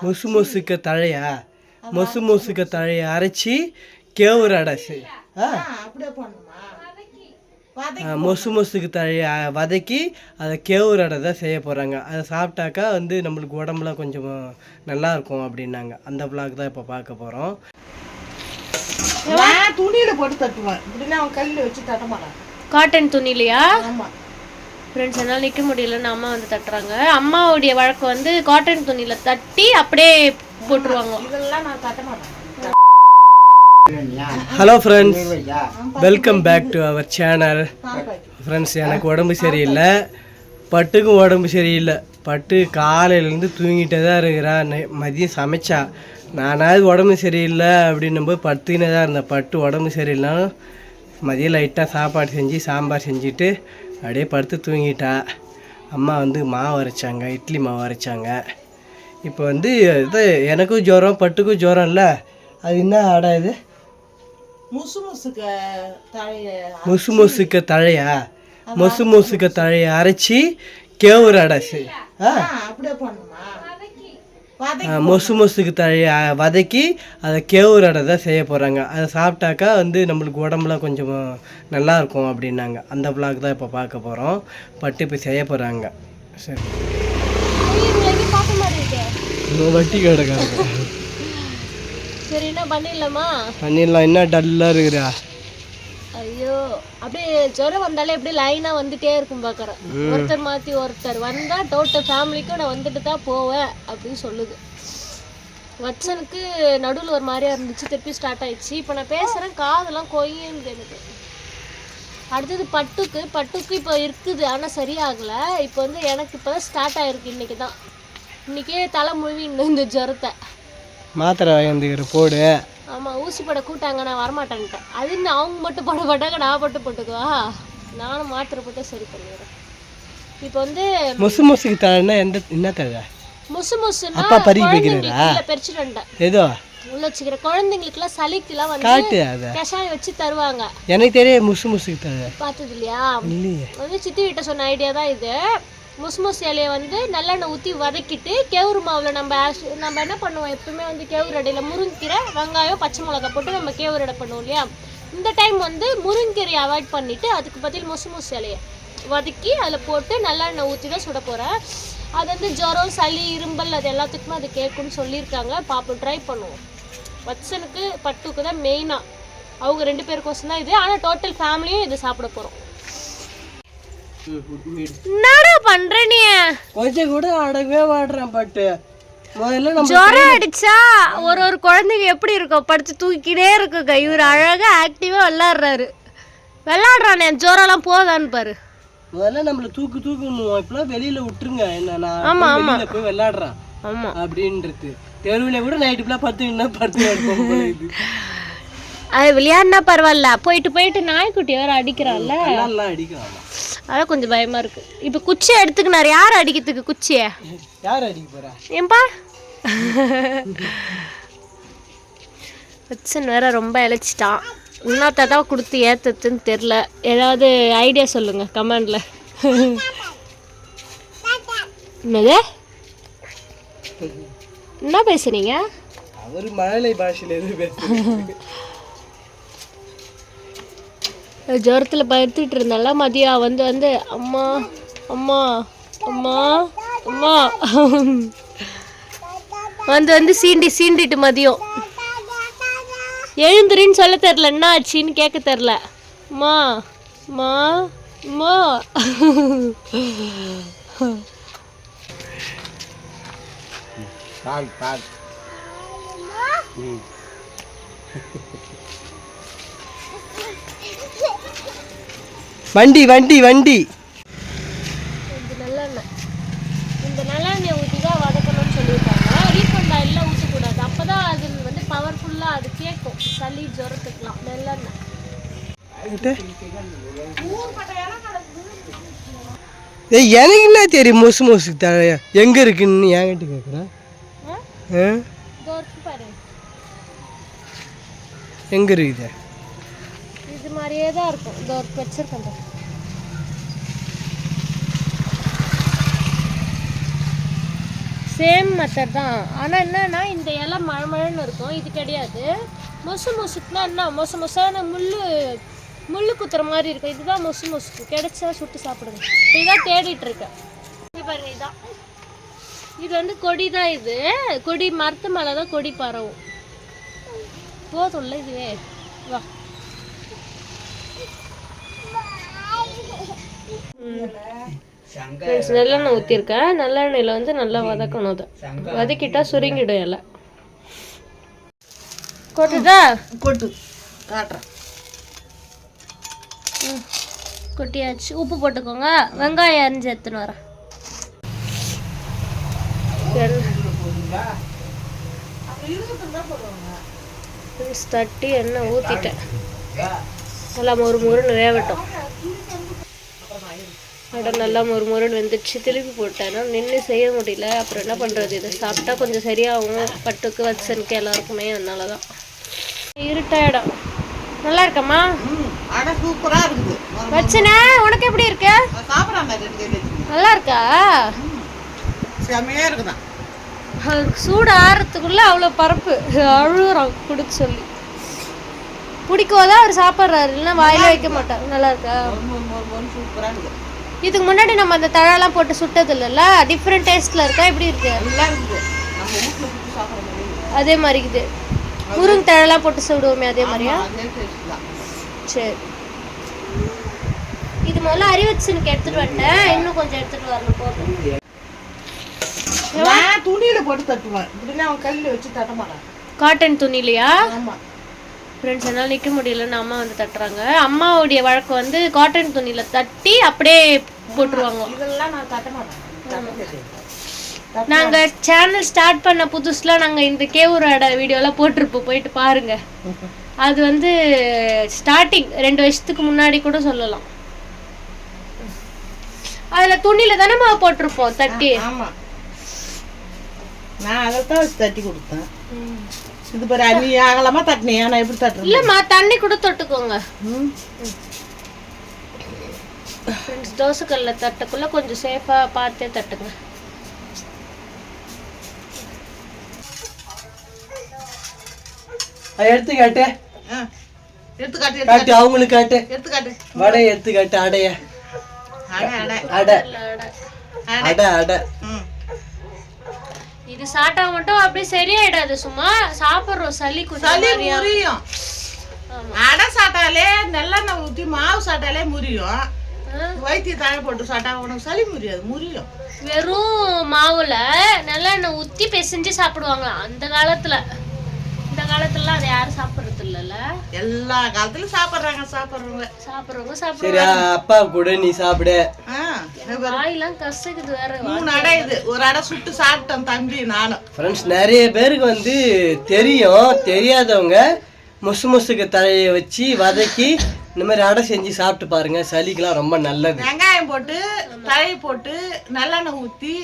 முசுக்க தழையா முசுக்க தழையை அரைச்சி கேவுரு அடை முசுக்கு தழையை வதக்கி அதை கேவுரு அடை தான் செய்ய போகிறாங்க. அதை சாப்பிட்டாக்கா வந்து நம்மளுக்கு உடம்புலாம் கொஞ்சம் நல்லாயிருக்கும் அப்படின்னாங்க. அந்த விளாக் தான் இப்போ பார்க்க போகிறோம். துணியில் போட்டு தட்டுவேன், இப்படின்னா அவன் கல்லில் வச்சு தட்ட மாட்டான். காட்டன் துணிலையா? ஆமாம் ஃப்ரெண்ட்ஸ், என்னால் நிற்க முடியலன்னு அம்மா வந்து தட்டுறாங்க. அம்மாவுடைய வழக்கம் வந்து காட்டன் துணியில் தட்டி அப்படியே போட்டுருவாங்க. இதெல்லாம் நான் தட்ட மாட்டேன். Hello friends, welcome back to our channel. Friends, எனக்கு உடம்பு சரியில்லை, பட்டுக்கும் உடம்பு சரியில்லை. பட்டு காலையிலேருந்து தூங்கிட்டே தான் இருக்கிறான். மதியம் சமைச்சா நானாவது உடம்பு சரியில்லை அப்படின்னும்போது படுத்துக்கினே தான் இருந்தேன். பட்டு உடம்பு சரியில்லைனாலும் மதியம் லைட்டாக சாப்பாடு செஞ்சு சாம்பார் செஞ்சுட்டு அப்படியே படுத்து தூங்கிட்டா. அம்மா வந்து மாவு அரைச்சாங்க, இட்லி மாவு அரைச்சாங்க. இப்போ வந்து இது எனக்கும் ஜுரம், பட்டுக்கும் ஜுரம் இல்லை. அது என்ன ஆடா இது? முசுக்க தழையா முசுக்க தழையை அரைச்சி கேவுரு அடை முசுக்கு தழையை வதக்கி அதை கேவுரு அடை தான் செய்ய போகிறாங்க. அதை சாப்பிட்டாக்கா வந்து நம்மளுக்கு உடம்புலாம் கொஞ்சம் நல்லாயிருக்கும் அப்படின்னாங்க. அந்த விளாக் தான் இப்போ பார்க்க போகிறோம். பட்டு இப்போ செய்ய போகிறாங்க. சரி, வட்டி கிடக்காங்க. சரி, என்ன பண்ணிடலாமா? பண்ணிடலாம். என்ன டல்லாக இருக்கிறா? ஐயோ, அப்படியே ஜுரம் வந்தாலே அப்படியே லைனாக வந்துட்டே இருக்கும் பார்க்குறேன். ஒருத்தர் மாற்றி ஒருத்தர் வந்தால் டோட்டல் ஃபேமிலிக்கும் நான் வந்துட்டு தான் போவேன் அப்படின்னு சொல்லுது. வச்சனுக்கு நடுவில் ஒரு மாதிரியா இருந்துச்சு, திருப்பி ஸ்டார்ட் ஆயிடுச்சு. இப்போ நான் பேசுகிறேன், காதெல்லாம் கொய்யுது எனக்கு. அடுத்தது பட்டுக்கு இப்போ இருக்குது, ஆனால் சரியாகலை. இப்போ வந்து எனக்கு இப்போ தான் ஸ்டார்ட் ஆகிருக்கு. இன்றைக்கே தலை முழுவி இந்த ஜுரத்தை மாத்திரை வாங்கிக்கிற போடு. ஆமாம், ஊசி போட கூட்டாங்க, நான் வரமாட்டேன்ட்டேன். அது அவங்க மட்டும் போட மாட்டாங்க, நான் மட்டும் போட்டுக்குவா? நானும் மாத்திரை போட்டு சரி பண்ணிடுறேன். இப்போ வந்து முசுக்கு தழைன்னா என்ன தழை? முசுன்னா பறிச்சுட்டேன். ஏதோ உள்ள வச்சுக்கிற குழந்தைங்களுக்குலாம் சளிக்குலாம் வந்து கஷாயம் வச்சு தருவாங்க. எனக்கு தெரியும் முசுக்கு தழை. பார்த்தது இல்லையா? வந்து சித்தி வீட்டை சொன்ன ஐடியா தான் இது. முசு இலையை வந்து நல்லெண்ணெய் ஊற்றி வதக்கிட்டு கேவுரு மாவில் நம்ம என்ன பண்ணுவோம் எப்பவுமே வந்து கேவுரு அடையில் முருங்கீரை, வெங்காயம், பச்சை மிளகா போட்டு நம்ம கேவுரு அடை பண்ணுவோம் இல்லையா? இந்த டைம் வந்து முருங்கீரையை அவாய்ட் பண்ணிவிட்டு அதுக்கு பதில் முசு இலையை வதக்கி அதில் போட்டு நல்லெண்ணெய் ஊற்றி தான் சுட போகிறேன். அது வந்து ஜுரம், சளி, இரும்பல் அது எல்லாத்துக்குமே அது கேட்குன்னு சொல்லியிருக்காங்க. பாப்போம், ட்ரை பண்ணுவோம். வச்சனுக்கு பட்டுக்கு தான் மெயினாக, அவங்க 2 பேருக்கோசம் தான் இது. ஆனால் டோட்டல் ஃபேமிலியும் இது சாப்பிட போகிறோம். என்னடா பண்ற நீ? கொஞ்சம் கூட அடவே வாடுறேன். பட்டு முதல்ல ஜுரம் அடிச்சா ஒரு குழந்தைங்க எப்படி இருக்கும், படுத்து தூக்கிட்டே இருக்கும். இவர் அழகா ஆக்டிவா விளையாடுறானே, ஜுரம்லாம் போதான்னு பாரு. முதல்ல நம்மள தூக்கணும். இப்பெல்லாம் வெளியில விட்டுருங்க. என்ன வெளியில போய் விளையாடுறான் அப்படின்றது. தெருவில் கூட நைட்டு ஃபுல்லாக படுத்து அது விளையாடுனா பரவாயில்ல, போயிட்டு நாய்க்குட்டி வேற அடிக்கிறான்ல, அடிக்கிறான். அதான் கொஞ்சம் பயமா இருக்கு. இப்போ குச்சியை எடுத்துக்கினாரு. யார் அடிக்கிறதுக்கு குச்சியை? யார் அடிக்க போறா? ஏன்பா வச்சன் வேற ரொம்ப இழைச்சிட்டான். இன்னொருத்த தான் கொடுத்து ஏத்துன்னு தெரில. ஏதாவது ஐடியா சொல்லுங்க கமெண்ட்ல. என்னது என்ன பேசுறீங்க? அவர் மழலை பாஷையில எது பேசுறீங்க? ஜுரத்தில் படுத்துட்டு இருந்தால மதியம் வந்து அம்மா அம்மா அம்மா அம்மா வந்து சீண்டிட்டு மதியம் எழுந்துருன்னு சொல்ல தெரில, என்ன ஆச்சுன்னு கேட்க தெரில. அம்மா அம்மா அம்மா வண்டி இந்த நல்லெண்ணெய் ஊற்றி தான் வதக்கணும்னு சொல்லியிருக்காங்க. ரீஃபண்ட் ஆயிலில் ஊற்றக்கூடாது, அப்போ தான் அது வந்து பவர்ஃபுல்லாக அது கேட்கும் சளி ஜுரத்துக்கலாம். நல்லெண்ணெய் எனக்கு என்ன தெரியும் முசுக்கு தழைய எங்கே இருக்குன்னு என்கிட்ட கேட்குறேன். எங்கே இருக்குது? இது மாதிரியே தான் இருக்கும். இந்த ஒரு வச்சிருக்கேன். சேம் மெத்தட் தான். ஆனால் என்னன்னா இந்த இலை மழமழன்னு இருக்கும், இது கிடையாது. மொசுக்குனா என்ன, மொசான முள்ளு குத்துற மாதிரி இருக்கும். இதுதான் மொசுக்கு. கிடைச்சா சுட்டு சாப்பிடுங்க. இதுதான் தேடிட்டு இருக்கேன். இது பாருங்க, இதுதான். இது வந்து கொடி தான். இது கொடி மரத்து மேலே தான் கொடி பரவும். போதும்ல இதுவே. வா. நல்லெண்ணெய் ஊற்றிருக்கேன். நல்லெண்ணெயில் வந்து நல்லா வதக்கணும். அதை வதக்கிட்டா சுருங்கிடும் எல்லாம். கொட்டுதா? கொட்டு காட்டுறேன். கொட்டியாச்சு. உப்பு போட்டுக்கோங்க. வெங்காயம் அரிஞ்சு எடுத்துன்னு வரேன். தட்டி எண்ணெய் ஊற்றிட்டேன். நல்லா முறுன்னு வேகட்டும். நல்லா முறுன்னு வெந்துடுச்சு. திருப்பி போட்டேன்னா நின்று செய்ய முடியல. அப்புறம் என்ன பண்ணுறது, இதை சாப்பிட்டா கொஞ்சம் சரியாகும். பட்டுக்கு வச்சனுக்கு எல்லாருக்குமே. அதனால தான் இருட்டாயிடும். நல்லா இருக்கம்மா? சூப்பரா இருக்குது. வச்சனே, உனக்கு எப்படி இருக்கு? நல்லா இருக்கா? செமையா இருக்குதான். சூடு ஆறுறதுக்குள்ள அவ்வளோ பரப்பு அழுகுறோம் குடிக்க சொல்லி. பிடிக்கோதான் அவர் சாப்பிட்றாரு, இல்லைன்னா வாயில வைக்க மாட்டார். நல்லா இருக்கா? சூப்பரா இருக்குது. இதுக்கு முன்னாடி நம்ம அந்த தழெல்லாம் போட்டு சுட்டது இல்லைல்ல, டிஃப்ரெண்ட் டேஸ்ட்ல இருக்கா? எப்படி இருக்கு? நல்லா இருக்குது. நம்ம வீட்டில் சுட்டு சாப்பிட்ற அதே மாதிரி இது முருங்கை தழெல்லாம் போட்டு சுடுவோமே அதே மாதிரியா? சரி. இது முதல்ல அறிவச்சுனுக்கு எடுத்துட்டு வந்துட்டேன். இன்னும் கொஞ்சம் எடுத்துட்டு வரணும். போட்டு நான் துணியில போட்டு தட்டுவேன். இப்படின்னா அவன் கல்லில் வச்சு தட்ட மாட்டான். காட்டன் துணிலையா? ஆமாம் ஃப்ரெண்ட்ஸ், என்னால் நிற்க முடியலன்னு அம்மா வந்து தட்டுறாங்க. அம்மாவுடைய வழக்கம் வந்து காட்டன் துணியில் தட்டி அப்படியே போட்டுருவாங்க. இதெல்லாம் நான் தட்ட மாட்டேன். நாங்கள் சேனல் ஸ்டார்ட் பண்ண புதுசில் நாங்கள் இந்த கேவூரோட வீடியோலாம் போட்டிருப்போம், போயிட்டு பாருங்க. அது வந்து ஸ்டார்டிங் 2 வருஷத்துக்கு முன்னாடி கூட சொல்லலாம். அதில் துணியில் தானே போட்டிருப்போம் தட்டி. ஆமாம், நான் அதைத்தான் வச்சு தட்டி கொடுத்தேன். இது பாரு, நீ அகலமா தட்டினியா? நான் எப்படி தட்டுறேன்? இல்லைம்மா, தண்ணி கூட தொட்டுக்கோங்க. ஃப்ரெண்ட்ஸ், தோசைக்கல்ல தட்டக்குள்ள கொஞ்சம் சேஃபாக பார்த்தே தட்டுங்க. எடுத்துக்காட்டு. எடுத்துக்காட்டு. அவங்களுக்கு காட்டு. எடுத்துக்காட்டு. வடை எடுத்துக்காட்டு. அடைய அடை அடை அடை. இது சாப்பிட்டா மட்டும் அப்படியே சரியாயிடாது. சும்மா சாப்பிட்றோம், சளி முறியும். அடை சாப்பிட்டாலே நல்லெண்ணெய் ஊற்றி மாவு சாப்பிட்டாலே முறியும். வைத்திய தழை போட்டு சாப்பிட்டா உனக்கு சளி முறியாது, முறியும். வெறும் மாவுல நல்லெண்ணெய் ஊற்றி பிசைஞ்சு சாப்பிடுவாங்களாம் அந்த காலத்துல. இந்த காலத்துலலாம் அதை யாரும் சாப்பிட்றது இல்லைல்ல. எல்லா காலத்துலயும் சாப்பிட்றவங்க சரி, அப்பா கூட நீ சாப்பிடு. வாயெல்லாம் கசக்குது வேற. 3 அடை இது. ஒரு அடை சுட்டு சாப்பிட்டேன் தம்பி நானும். ஃப்ரெண்ட்ஸ், நிறைய பேருக்கு வந்து தெரியும். தெரியாதவங்க முசுக்கு தழையை வச்சு வதக்கி இந்த மாதிரி அடை செஞ்சு சாப்பிட்டு பாருங்க. சளிக்கெல்லாம் ரொம்ப நல்லது. வெங்காயம் போட்டு தழையை போட்டு நல்லெண்ணெய் ஊற்றி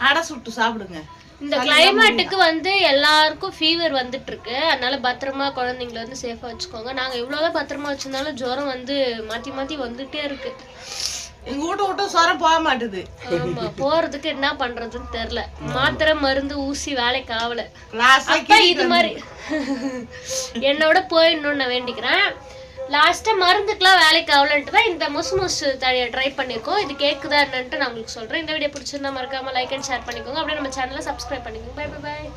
அடை சுட்டு சாப்பிடுங்க. இந்த கிளைமேட்டுக்கு வந்து எல்லாருக்கும் ஃபீவர் வந்துட்டு இருக்கு. அதனால பத்திரமா குழந்தைங்களை வந்து சேஃபா வச்சுக்கோங்க. நாங்க இவ்வளவுதான் பத்திரமா வச்சிருந்தாலும் ஜுரம் வந்து மாத்தி மாத்தி வந்துட்டே இருக்கு. எங்க விட்டு ஜுரம் போக மாட்டுது. ஆமா, போறதுக்கு என்ன பண்றதுன்னு தெரியல. மாத்திரை மருந்து ஊசி வேலைக்கு ஆகல. இது மாதிரி என்னோட போயிடணும்னு நான் வேண்டிக்கிறேன். லாஸ்ட்டாக மருந்துக்கெலாம் வேலைக்கு ஆகலன்ட்டு தான் இந்த முசு தழையை ட்ரை பண்ணியிருக்கோம். இது கேட்குதா என்னன்ட்டு நான் உங்களுக்கு சொல்கிறேன். இந்த வீடியோ பிடிச்சிருந்தா மறக்காமல் லைக் அண்ட் ஷேர் பண்ணிக்கோங்க. அப்படியே நம்ம சேனலை சப்ஸ்கிரைப் பண்ணிக்கோங்க. பை பை பாய்.